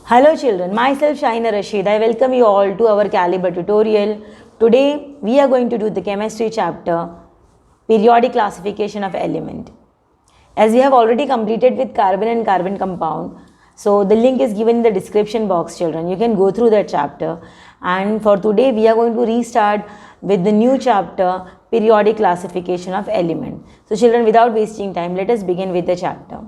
Hello children, myself Shaina Rashid. I welcome you all to our Caliber tutorial. Today we are going to do the chemistry chapter, periodic classification of element. As we have already completed with carbon and carbon compound, so the link is given in the description box children. You can go through that chapter, and for today we are going to restart with the new chapter, periodic classification of element. So children, without wasting time, let us begin with the chapter.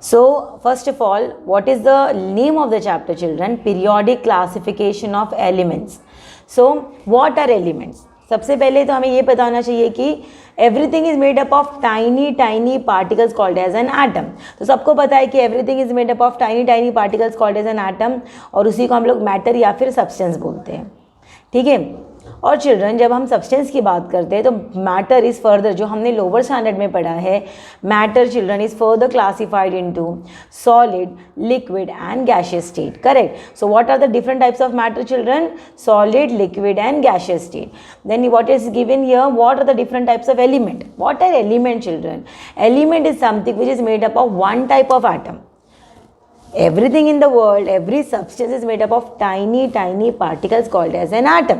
So first of all, what is the name of the chapter children? Periodic classification of elements. So what are elements? सबसे पहले तो हमें ये पता होना चाहिए कि everything is made up of tiny particles called as an atom. तो सबको पता है कि everything is made up of tiny particles called as an atom, और उसी को हम लोग मैटर या फिर सब्सटेंस बोलते हैं. ठीक है. और चिल्ड्रन, जब हम सब्सटेंस की बात करते हैं तो मैटर इज़ फर्दर, जो हमने लोअर स्टैंडर्ड में पढ़ा है, matter children is further classified into solid, liquid and gaseous state. Correct. So what are the different types of matter children? Solid, liquid and gaseous state. Then what is given here? What are the different types of element? What are element children? Element is something which is made up of one type of atom. Everything in the world, every substance is made up of tiny particles called as an atom.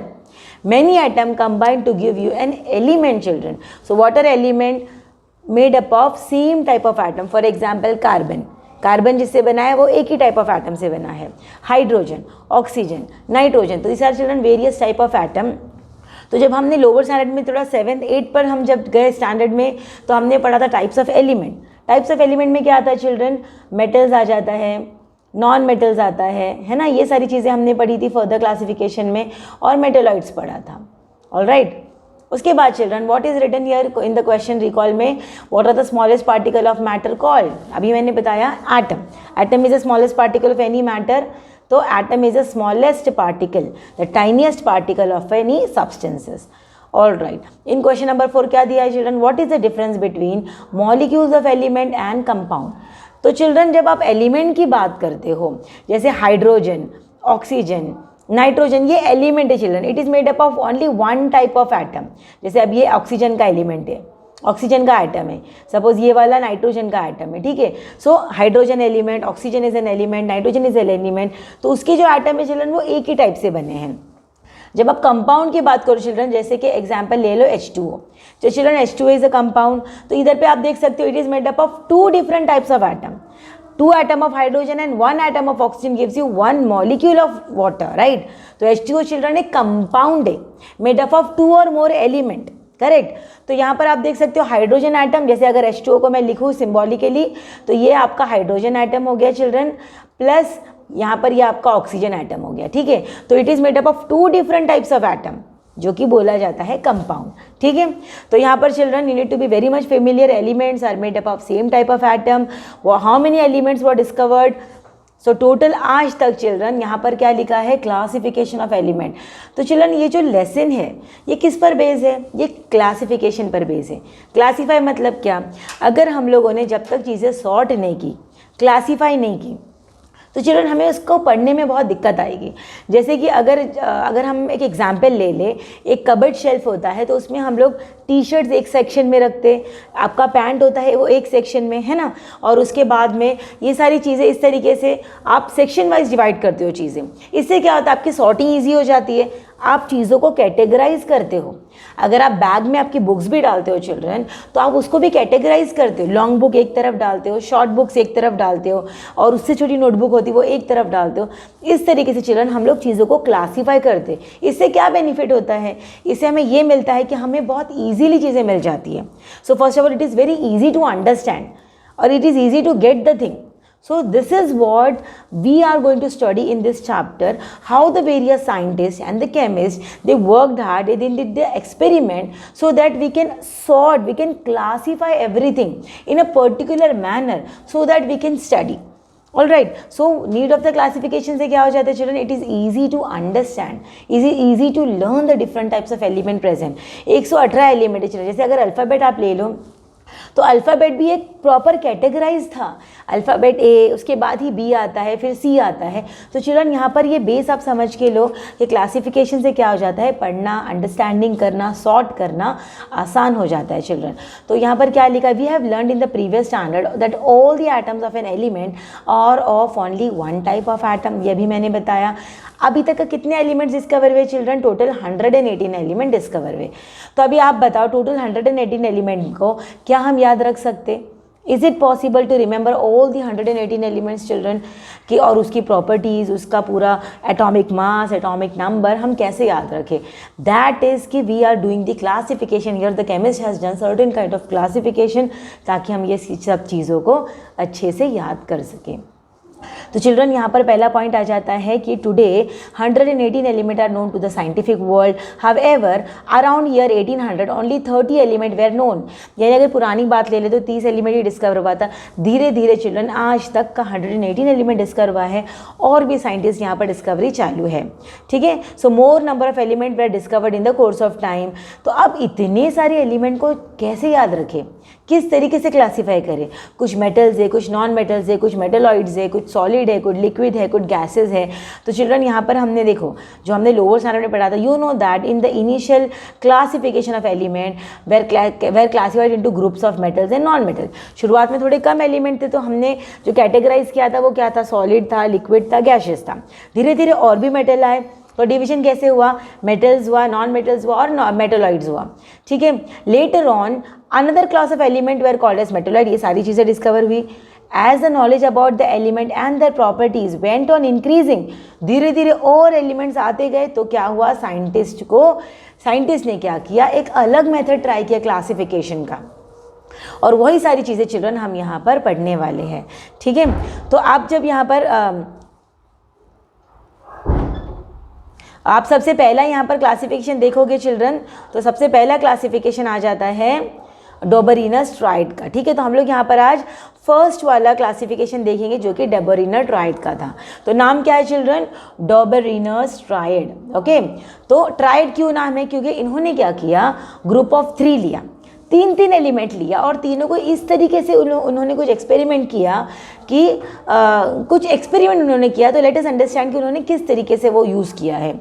Many atoms combine to give you an element children. So what are element? Made up of same type of atom. For example, carbon. Carbon जिससे बना है वो एक ही type of atom से बना है. Hydrogen, oxygen, nitrogen. तो this are children various type of atom. तो जब हमने लोअर स्टैंडर्ड में थोड़ा 7th 8th पर हम जब गए स्टैंडर्ड में, तो हमने पढ़ा था types of element. Types of element में क्या आता है चिल्ड्रन? मेटल्स आ जाता है, नॉन मेटल्स आता है ना. ये सारी चीज़ें हमने पढ़ी थी फर्दर क्लासिफिकेशन में, और मेटेलॉइड्स पढ़ा था. ऑलराइट. उसके बाद children, what is written here in the question recall में? What are the smallest particle of matter called? अभी मैंने बताया atom. Atom is the smallest particle of any matter. तो atom is the smallest particle, the tiniest particle of any substances. All right. In question number 4 क्या दिया है children? What is the difference between molecules of element and compound? तो children, जब आप element की बात करते हो, जैसे हाइड्रोजन, ऑक्सीजन, नाइट्रोजन, ये एलिमेंट है children. It is made up of only one type of atom. जैसे अब ये ऑक्सीजन का एलिमेंट है, ऑक्सीजन का एटम है. सपोज ये वाला नाइट्रोजन का एटम है. ठीक है. So hydrogen element, oxygen is an element, nitrogen is an element. तो उसके जो एटम है चिल्ड्रन वो एक ही टाइप से बने हैं. जब आप कंपाउंड की बात करो चिल्ड्रन, जैसे कि एग्जांपल ले लो H2O. जो children H2O is a compound, तो इधर पे आप देख सकते हो it is made up of 2 different types of atom. 2 atom of hydrogen and 1 atom of oxygen gives you 1 molecule of water, right? तो H2O चिल्ड्रन एक कंपाउंड है मेड अप ऑफ 2 और मोर एलिमेंट. करेक्ट. तो यहाँ पर आप देख सकते हो हाइड्रोजन एटम, जैसे अगर H2O को मैं लिखूँ सिम्बॉलिकली, तो ये आपका हाइड्रोजन एटम हो गया चिल्ड्रन, प्लस यहाँ पर ये आपका ऑक्सीजन एटम हो गया. ठीक है. तो it is made up of 2 different types of atom, जो कि बोला जाता है कंपाउंड. ठीक है. तो यहाँ पर children you need to be very much familiar. Elements are made up of same type of atom. How many elements were discovered? So total आज तक चिल्ड्रन यहाँ पर क्या लिखा है? Classification of element. तो चिल्ड्रन ये जो लेसन है ये किस पर बेस है? ये क्लासिफिकेशन पर बेस है. क्लासीफाई मतलब क्या? अगर हम लोगों ने जब तक चीज़ें सॉर्ट नहीं की, क्लासीफाई नहीं की, तो चिल्ड्रन हमें उसको पढ़ने में बहुत दिक्कत आएगी. जैसे कि अगर हम एक एग्जांपल ले ले, एक कबर्ड शेल्फ होता है, तो उसमें हम लोग टी शर्ट्स एक सेक्शन में रखते, आपका पैंट होता है वो एक सेक्शन में, है ना. और उसके बाद में ये सारी चीज़ें इस तरीके से आप सेक्शन वाइज डिवाइड करते हो चीज़ें. इससे क्या होता है? आपकी सॉर्टिंग ईजी हो जाती है, आप चीज़ों को कैटेगराइज करते हो. अगर आप बैग में आपकी बुक्स भी डालते हो चिल्ड्रन, तो आप उसको भी कैटेगराइज करते हो. लॉन्ग बुक एक तरफ डालते हो, शॉर्ट बुक्स एक तरफ डालते हो, और उससे छोटी नोटबुक होती है वो एक तरफ डालते हो. इस तरीके से चिल्ड्रन हम लोग चीज़ों को क्लासीफाई करते हैं. इससे क्या बेनिफिट होता है? इससे हमें ये मिलता है कि हमें बहुत ईजीली चीज़ें मिल जाती है. So first of all it is very easy to understand, और it is easy to get the thing. So this is what we are going to study in this chapter, how the various scientists and the chemists, they worked hard, they did the experiment so that we can sort, we can classify everything in a particular manner so that we can study. All right. So need of the classification से क्या हो जाता है children? It is easy to understand, easy to learn the different types of element present. 118 element है. जैसे अगर alphabet आप ले लो, तो अल्फ़ाबेट भी एक प्रॉपर कैटेगराइज था. अल्फ़ाबेट ए, उसके बाद ही बी आता है, फिर सी आता है। तो चिल्ड्रन यहाँ पर ये बेस आप समझ के लो कि क्लासिफिकेशन से क्या हो जाता है, पढ़ना, अंडरस्टैंडिंग करना, सॉर्ट करना आसान हो जाता है चिल्ड्रन। तो यहाँ पर क्या लिखा, we have learned in the previous standard that all the atoms of an element are of only one type of atom, ये भी मैंने बताया। अभी तक कितने एलिमेंट्स डिस्कवर हुए चिल्ड्रन, टोटल 118 एलिमेंट डिस्कवर हुए। तो अभी आप बताओ टोटल 118 एलिमेंट को क्या हम याद रख सकते? Is it possible to remember all the 118 elements children की, और उसकी प्रॉपर्टीज़, उसका पूरा एटॉमिक मास, एटॉमिक नंबर हम कैसे याद रखें? दैट इज़ कि we are doing the classification here, the chemist has done certain kind of classification, ताकि हम ये सब चीज़ों को अच्छे से याद कर सकें। तो चिल्ड्रन यहाँ पर पहला पॉइंट आ जाता है कि today 118 element are known to the scientific world, however around year 1800 only 30 element were known. यानी अगर पुरानी बात ले ले तो 30 एलिमेंट ही डिस्कवर हुआ था। धीरे धीरे चिल्ड्रन आज तक का 118 एलिमेंट डिस्कवर हुआ है, और भी साइंटिस्ट यहाँ पर डिस्कवरी चालू है, ठीक है। So more number of element were discovered in the course of time. तो अब इतने सारे एलिमेंट को कैसे याद रखें, किस तरीके से क्लासीफाई करें? कुछ मेटल्स है, कुछ नॉन मेटल्स है, कुछ मेटलॉइड्स है, कुछ सॉलिड है, कुछ लिक्विड है, कुछ गैसेज है। तो चिल्ड्रन यहाँ पर हमने देखो, जो हमने लोअर स्टैंडर्ड में पढ़ा था, you know that in the initial classification of element were classified into groups of metals and non metal. शुरुआत में थोड़े कम एलिमेंट थे, तो हमने जो कैटेगराइज किया था वो क्या था, सॉलिड था, लिक्विड था, गैसेज था। धीरे धीरे और भी मेटल आए, तो डिवीजन कैसे हुआ, मेटल्स हुआ, नॉन मेटल्स हुआ और मेटलॉइड्स हुआ, ठीक है। Later on another class of element were called as metalloid. ये सारी चीज़ें डिस्कवर हुई। As the knowledge about the element and their properties went on increasing, धीरे धीरे और एलिमेंट्स आते गए, तो क्या हुआ, साइंटिस्ट ने क्या किया, एक अलग मेथड ट्राई किया क्लासिफिकेशन का, और वही सारी चीज़ें चिल्ड्रन हम यहाँ पर पढ़ने वाले हैं, ठीक है। तो आप जब यहाँ पर आप सबसे पहला यहाँ पर क्लासिफिकेशन देखोगे चिल्ड्रन, तो सबसे पहला क्लासिफिकेशन आ जाता है डॉबरिनस ट्राइड का, ठीक है। तो हम लोग यहाँ पर आज फर्स्ट वाला क्लासिफिकेशन देखेंगे, जो कि डॉबरिनस ट्राइड का था। तो नाम क्या है चिल्ड्रन, डॉबरिनस ट्राइड, ओके। तो ट्राइड क्यों नाम है, क्योंकि इन्होंने क्या किया, ग्रुप ऑफ 3 लिया, तीन एलिमेंट लिया, और तीनों को इस तरीके से उन्होंने कुछ एक्सपेरिमेंट किया कि कुछ एक्सपेरिमेंट उन्होंने किया। तो लेट अस अंडरस्टैंड कि उन्होंने किस तरीके से वो यूज़ किया है।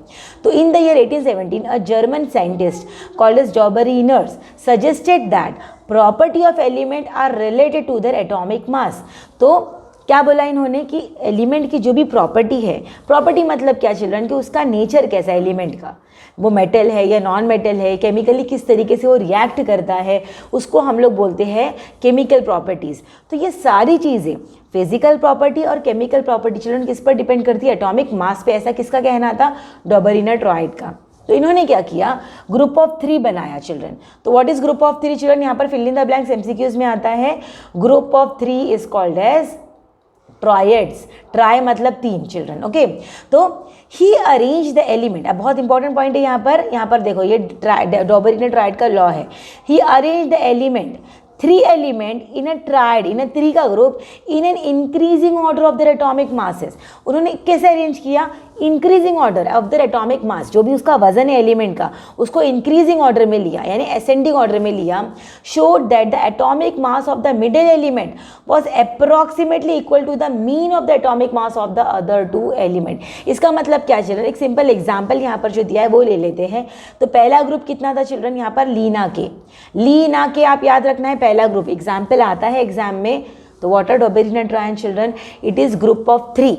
तो in the year 1817 a German scientist called as Dobereiner's suggested that property of element are related to their atomic mass. तो क्या बोला इन्होंने कि एलिमेंट की जो भी प्रॉपर्टी है, प्रॉपर्टी मतलब क्या चिल्ड्रन, कि उसका नेचर कैसा है एलिमेंट का, वो मेटल है या नॉन मेटल है, केमिकली किस तरीके से वो रिएक्ट करता है, उसको हम लोग बोलते हैं केमिकल प्रॉपर्टीज़। तो ये सारी चीज़ें, फिजिकल प्रॉपर्टी और केमिकल प्रॉपर्टी चिल्ड्रन किस पर डिपेंड करती है, एटॉमिक मास पे। ऐसा किसका कहना था, डॉबरिनस ट्राइड का। तो इन्होंने क्या किया, ग्रुप ऑफ 3 बनाया चिल्ड्रन। तो what is group of 3 children, यहाँ पर fill in the blanks MCQs में आता है। Group of 3 is called as triads, tri मतलब 3 चिल्ड्रन, ओके। तो ही अरेंज द एलिमेंट, अब बहुत इंपॉर्टेंट पॉइंट है यहाँ पर देखो, ये डॉबरिनस ट्राइड का लॉ है। He arrange the element 3 element in a triad, in a 3 का group, in an increasing order of their atomic masses. उन्होंने कैसे अरेंज किया, increasing order of their atomic mass, जो भी उसका वजन है एलिमेंट का, उसको इंक्रीजिंग ऑर्डर में लिया, यानी असेंडिंग ऑर्डर में लिया। Showed that the atomic mass of the middle element was approximately equal to the mean of the atomic mass of the other 2 element. इसका मतलब क्या चिल्ड्रन, एक सिंपल एग्जाम्पल यहाँ पर जो दिया है वो ले लेते हैं। तो पहला ग्रुप कितना था चिल्ड्रन, यहाँ पर लीना के आप याद रखना है, पहला ग्रुप एग्जाम्पल आता है एग्जाम में। तो what are Dobereiner's triad children, it is group of 3,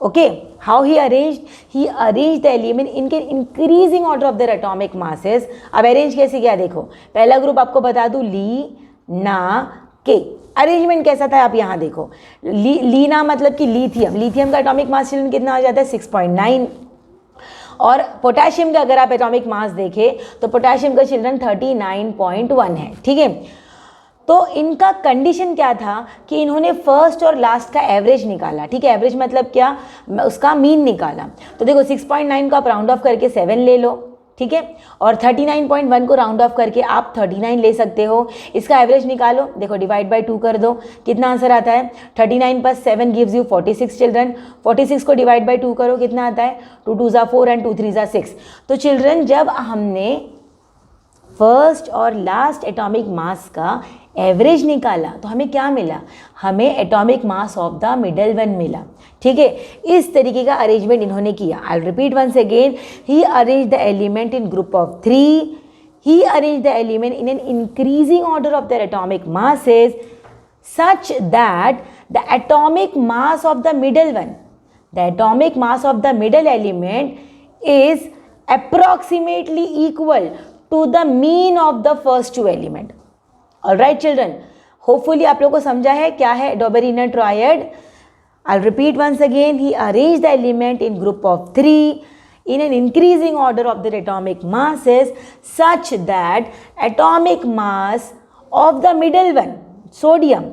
okay. How he arranged the element in increasing order of their atomic masses. अब अरेंज कैसे किया देखो, पहला ग्रुप आपको बता दूं ली ना के, अरेंजमेंट कैसा था आप यहाँ देखो, लीना मतलब कि लिथियम का एटॉमिक मास चिल्ड्रन कितना आ जाता है 6.9, और पोटेशियम का अगर आप एटॉमिक मास देखें तो पोटेशियम का चिल्ड्रन 39.1 है, ठीक है। तो इनका कंडीशन क्या था कि इन्होंने फर्स्ट और लास्ट का एवरेज निकाला, ठीक है। एवरेज मतलब क्या, उसका मीन निकाला। तो देखो 6.9 को आप राउंड ऑफ करके 7 ले लो, ठीक है, और 39.1 को राउंड ऑफ करके आप 39 ले सकते हो। इसका एवरेज निकालो, देखो डिवाइड बाय 2 कर दो, कितना आंसर आता है, 39 + 7 गिव्स यू 46 चिल्ड्रन। 46 को डिवाइड बाय 2 करो, कितना आता है, 2 2 ज़ा 4 एंड 2 3 ज़ा 6। तो चिल्ड्रन जब हमने फर्स्ट और लास्ट एटॉमिक मास का एवरेज निकाला तो हमें क्या मिला, हमें atomic mass of the middle one मिला। ठीक है, इस तरीके का अरेंजमेंट इन्होंने किया। I will repeat once again, he arrange the element in group of 3, he arranged the element in an increasing order of their atomic masses such that the atomic mass of the middle one, the atomic mass of the middle element is approximately equal to the mean of the first two element. All right children, hopefully आप लोगों को समझा है क्या है Dobereiner triad. I'll repeat once again, he arranged the element in group of 3 in an increasing order of their atomic masses such that atomic mass of the middle one, sodium,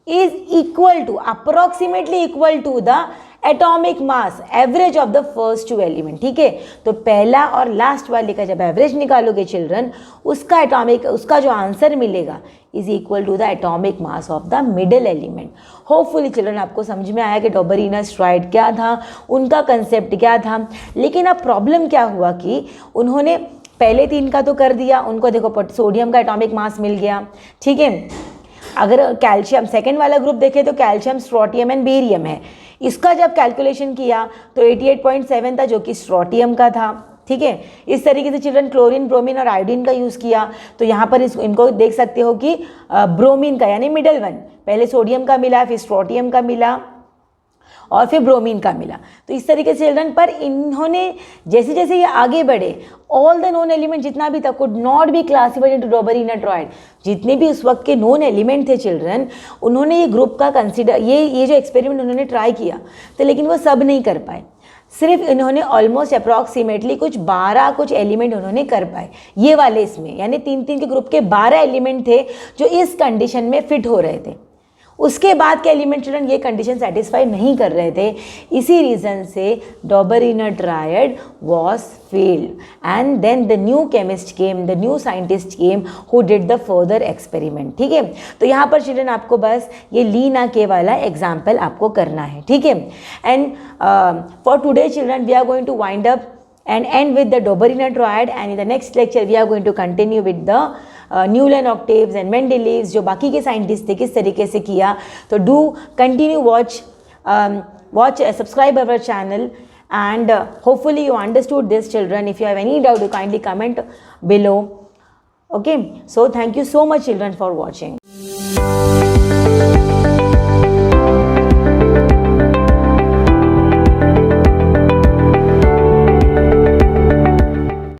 is equal to, approximately equal to the atomic mass average of the first two element. ठीक है, तो पहला और last वाले का जब average निकालोगे children, उसका एटॉमिक, उसका जो आंसर मिलेगा is equal to the atomic mass of the middle element. Hopefully children आपको समझ में आया कि डोबेरिनर ट्रायड क्या था, उनका कंसेप्ट क्या था। लेकिन अब प्रॉब्लम क्या हुआ कि उन्होंने पहले 3 का तो कर दिया, उनको देखो सोडियम का एटॉमिक मास मिल गया। ठीक है, अगर कैल्शियम सेकेंड वाला ग्रुप देखें तो कैल्शियम, स्ट्रोटियम एंड बेरियम है। इसका जब कैलकुलेशन किया तो 88.7 था जो कि स्ट्रोटियम का था। ठीक है, इस तरीके से चिल्ड्रन क्लोरीन, ब्रोमीन और आयोडीन का यूज़ किया। तो यहाँ पर इनको देख सकते हो कि ब्रोमीन का यानी मिडल वन, पहले सोडियम का मिला, फिर स्ट्रोटियम का मिला और फिर ब्रोमीन का मिला। तो इस तरीके से चिल्ड्रन, पर इन्होंने जैसे जैसे ये आगे बढ़े, ऑल द नोन एलिमेंट जितना भी था could not be classified into Dobereiner triad. जितने भी उस वक्त के नोन एलिमेंट थे चिल्ड्रन, उन्होंने ये ग्रुप का कंसिडर, ये जो एक्सपेरिमेंट उन्होंने ट्राई किया तो लेकिन वो सब नहीं कर पाए। सिर्फ इन्होंने ऑलमोस्ट अप्रॉक्सीमेटली कुछ 12 कुछ एलिमेंट उन्होंने कर पाए ये वाले इसमें, यानी 3-3 के ग्रुप के 12 एलिमेंट थे जो इस कंडीशन में फिट हो रहे थे। उसके बाद के एलिमेंट चिल्ड्रन ये कंडीशन सेटिस्फाई नहीं कर रहे थे। इसी रीज़न से Dobereiner triad was failed and then the new chemist came, the new scientist came who did the further experiment. ठीक है, तो यहाँ पर चिल्ड्रन आपको बस ये ली ना के वाला एग्जाम्पल आपको करना है। ठीक है, and for today children we are going to wind up and end with the Dobereiner triad, and in the next lecture we are going to continue with the Newland octaves and Mendeleevs जो बाकी के scientist थे किस तरीके से किया। तो do continue watch subscribe our channel and hopefully you understood this children. If you have any doubt you kindly comment below. Okay, so thank you so much children for watching.